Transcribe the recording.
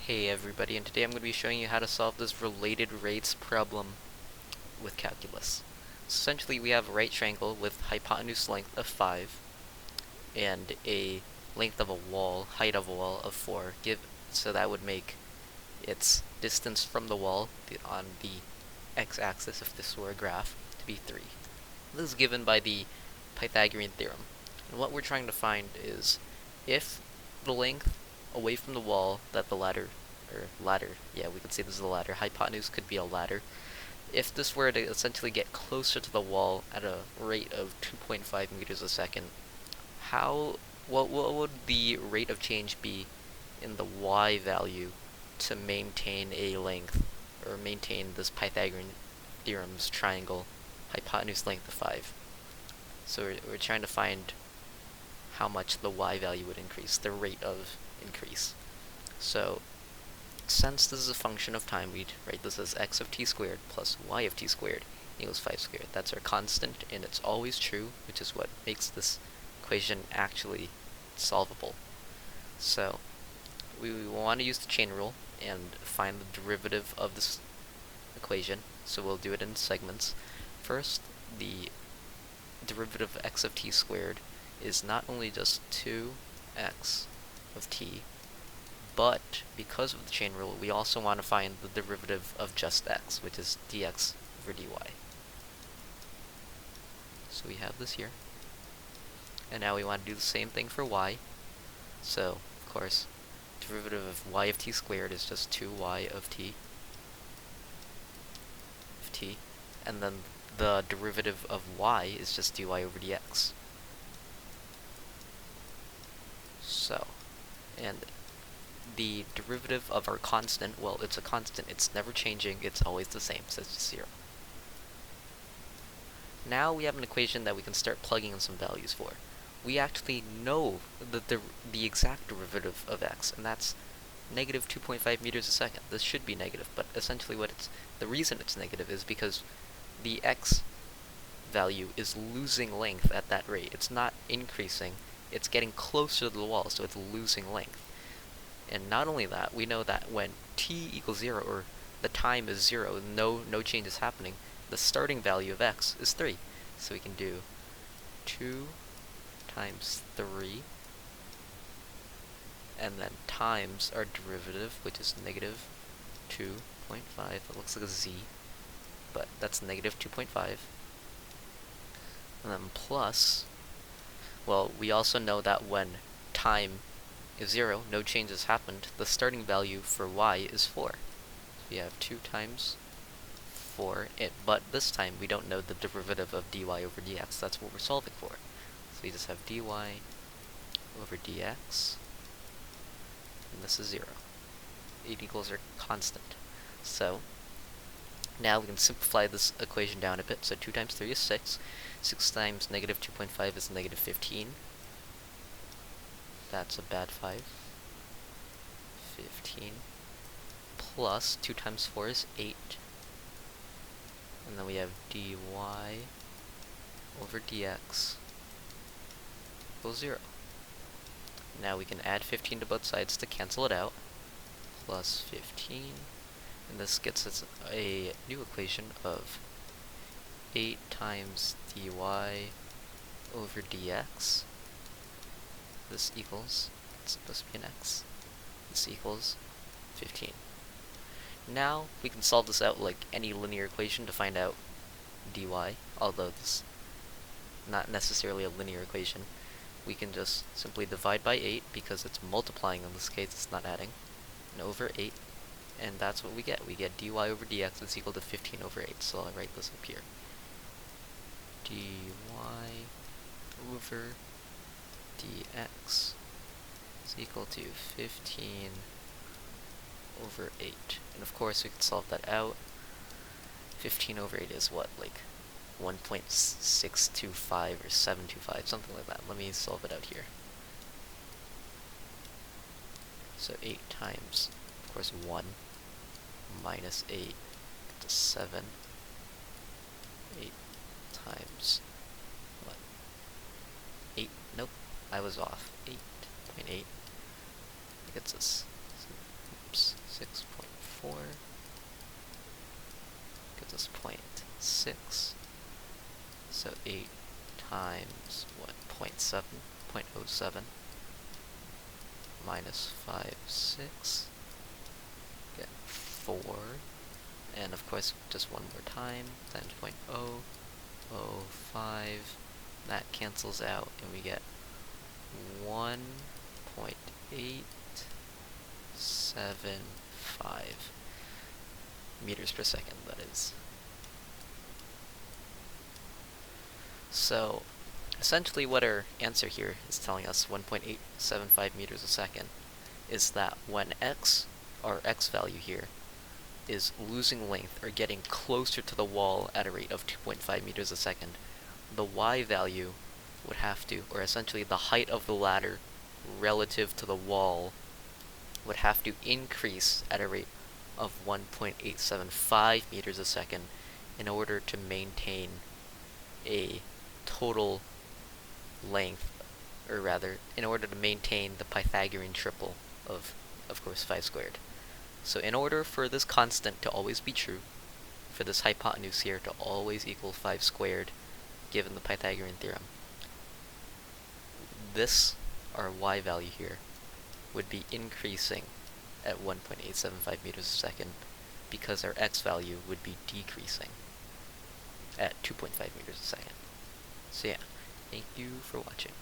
Hey everybody, and today I'm going to be showing you how to solve this related rates problem with calculus. So essentially we have a right triangle with hypotenuse length of 5 and a length of a wall, height of a wall of 4, so that would make its distance from the wall on the x-axis, if this were a graph, to be 3. This is given by the Pythagorean theorem. And what we're trying to find is if the length away from the wall that the ladder, yeah, we could say this is a ladder, hypotenuse could be a ladder. If this were to essentially get closer to the wall at a rate of 2.5 meters a second, what would the rate of change be in the y value to maintain a length, or maintain this Pythagorean theorem's triangle hypotenuse length of 5? So we're trying to find how much the y value would increase, the rate of increase. So since this is a function of time, we'd write this as x of t squared plus y of t squared equals 5 squared. That's our constant, and it's always true, which is what makes this equation actually solvable. So we want to use the chain rule and find the derivative of this equation, so we'll do it in segments. First, the derivative of x of t squared is not only just 2x of t, but because of the chain rule, we also want to find the derivative of just x, which is dx over dy. So we have this here. And now we want to do the same thing for y. So, of course, derivative of y of t squared is just 2y of t. And then the derivative of y is just dy over dx. So, and the derivative of our constant, well, it's a constant, it's never changing, it's always the same, so it's just 0. Now we have an equation that we can start plugging in some values for. We actually know the exact derivative of x, and that's negative 2.5 meters a second. This should be negative, but essentially the reason it's negative is because the x value is losing length at that rate. It's not increasing, it's getting closer to the wall, so it's losing length. And not only that, we know that when t equals 0, or the time is 0, no change is happening, the starting value of x is 3. So we can do 2 times 3, and then times our derivative, which is negative 2.5. It looks like a z, but that's negative 2.5. And then plus, well, we also know that when time is 0, no change has happened, the starting value for y is 4. So we have 2 times 4, but this time we don't know the derivative of dy over dx. That's what we're solving for. So we just have dy over dx, and this is 0. It equals our constant. So now we can simplify this equation down a bit. So 2 times 3 is 6. 6 times negative 2.5 is negative 15. That's a bad 5. 15. Plus 2 times 4 is 8. And then we have dy over dx equals 0. Now we can add 15 to both sides to cancel it out. Plus 15. And this gets us a new equation of 8 times dy over dx. This equals, it's supposed to be an x, this equals 15. Now we can solve this out like any linear equation to find out dy, although this is not necessarily a linear equation. We can just simply divide by 8, because it's multiplying in this case, it's not adding, and over 8, and that's what we get. We get dy over dx is equal to 15 over 8, so I'll write this up here. dy over dx is equal to 15 over 8. And of course we can solve that out. 15 over 8 is what, like 1.625 or 725, something like that. Let me solve it out here. So 8 times, of course, 1 minus 8 to 7. 8 times what? 8, nope, I was off. 8.8 gets us, oops, 4 gives us 0.6. So 8 times, what, 0.7? 0.07 minus 5, 6. Get 4. And of course, just one more time, times 0.005. That cancels out, and we get 1.875 meters per second, that is. So, essentially what our answer here is telling us, 1.875 meters a second, is that when x, our x value here, is losing length or getting closer to the wall at a rate of 2.5 meters a second, the y value would have to, or essentially the height of the ladder relative to the wall, would have to increase at a rate of 1.875 meters a second in order to maintain a total length, or rather, in order to maintain the Pythagorean triple of course, 5 squared. So in order for this constant to always be true, for this hypotenuse here to always equal 5 squared, given the Pythagorean theorem, this, our y value here, would be increasing at 1.875 meters a second, because our x value would be decreasing at 2.5 meters a second. So yeah, thank you for watching.